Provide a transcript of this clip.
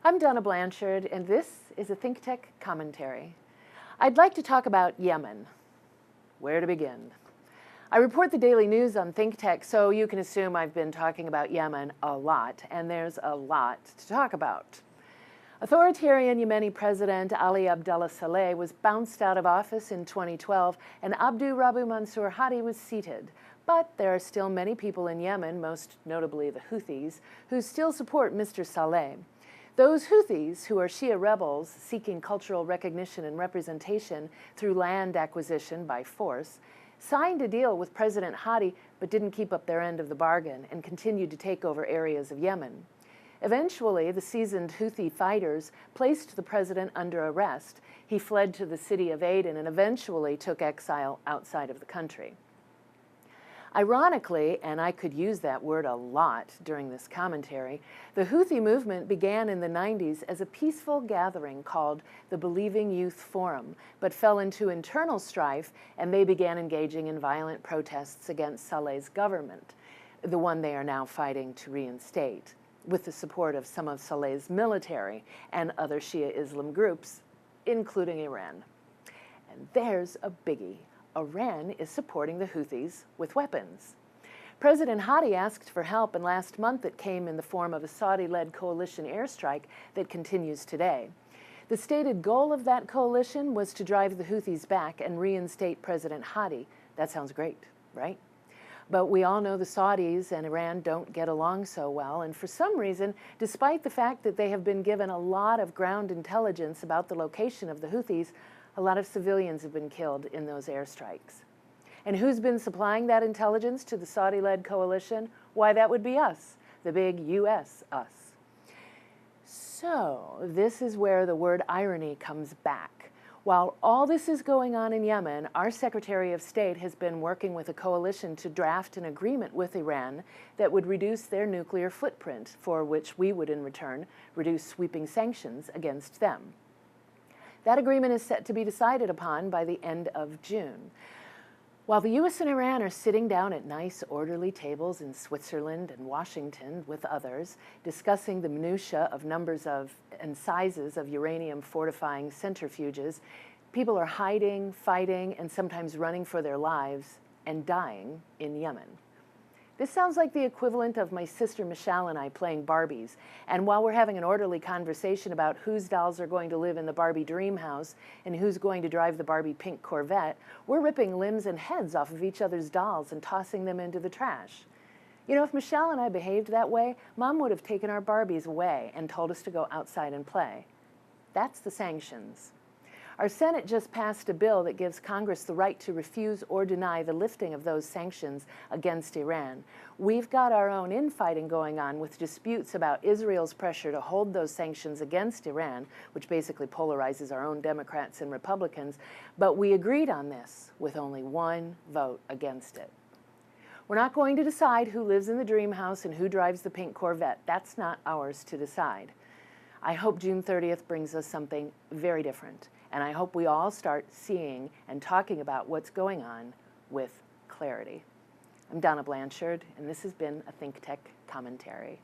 I'm Donna Blanchard, and this is a ThinkTech commentary. I'd like to talk about Yemen. Where to begin? I report the daily news on ThinkTech, so you can assume I've been talking about Yemen a lot, and there's a lot to talk about. Authoritarian Yemeni President Ali Abdullah Saleh was bounced out of office in 2012, and Abdu Rabu Mansour Hadi was seated. But there are still many people in Yemen, most notably the Houthis, who still support Mr. Saleh. Those Houthis, who are Shia rebels seeking cultural recognition and representation through land acquisition by force, signed a deal with President Hadi but didn't keep up their end of the bargain and continued to take over areas of Yemen. Eventually, the seasoned Houthi fighters placed the president under arrest. He fled to the city of Aden and eventually took exile outside of the country. Ironically, and I could use that word a lot during this commentary, the Houthi movement began in the 90s as a peaceful gathering called the Believing Youth Forum, but fell into internal strife, and they began engaging in violent protests against Saleh's government, the one they are now fighting to reinstate, with the support of some of Saleh's military and other Shia Islam groups, including Iran. And there's a biggie. Iran is supporting the Houthis with weapons. President Hadi asked for help, and last month it came in the form of a Saudi-led coalition airstrike that continues today. The stated goal of that coalition was to drive the Houthis back and reinstate President Hadi. That sounds great, right? But we all know the Saudis and Iran don't get along so well, and for some reason, despite the fact that they have been given a lot of ground intelligence about the location of the Houthis, a lot of civilians have been killed in those airstrikes. And who's been supplying that intelligence to the Saudi-led coalition? Why, that would be us, the big US us. So this is where the word irony comes back. While all this is going on in Yemen, our Secretary of State has been working with a coalition to draft an agreement with Iran that would reduce their nuclear footprint, for which we would in return reduce sweeping sanctions against them. That agreement is set to be decided upon by the end of June. While the US and Iran are sitting down at nice, orderly tables in Switzerland and Washington with others, discussing the minutiae of numbers of and sizes of uranium-fortifying centrifuges, people are hiding, fighting, and sometimes running for their lives and dying in Yemen. This sounds like the equivalent of my sister Michelle and I playing Barbies, and while we're having an orderly conversation about whose dolls are going to live in the Barbie dream house and who's going to drive the Barbie pink Corvette, we're ripping limbs and heads off of each other's dolls and tossing them into the trash. You know, if Michelle and I behaved that way, Mom would have taken our Barbies away and told us to go outside and play. That's the sanctions. Our Senate just passed a bill that gives Congress the right to refuse or deny the lifting of those sanctions against Iran. We've got our own infighting going on with disputes about Israel's pressure to hold those sanctions against Iran, which basically polarizes our own Democrats and Republicans, but we agreed on this with only one vote against it. We're not going to decide who lives in the dream house and who drives the pink Corvette. That's not ours to decide. I hope June 30th brings us something very different. And I hope we all start seeing and talking about what's going on with clarity. I'm Donna Blanchard, and this has been a ThinkTech commentary.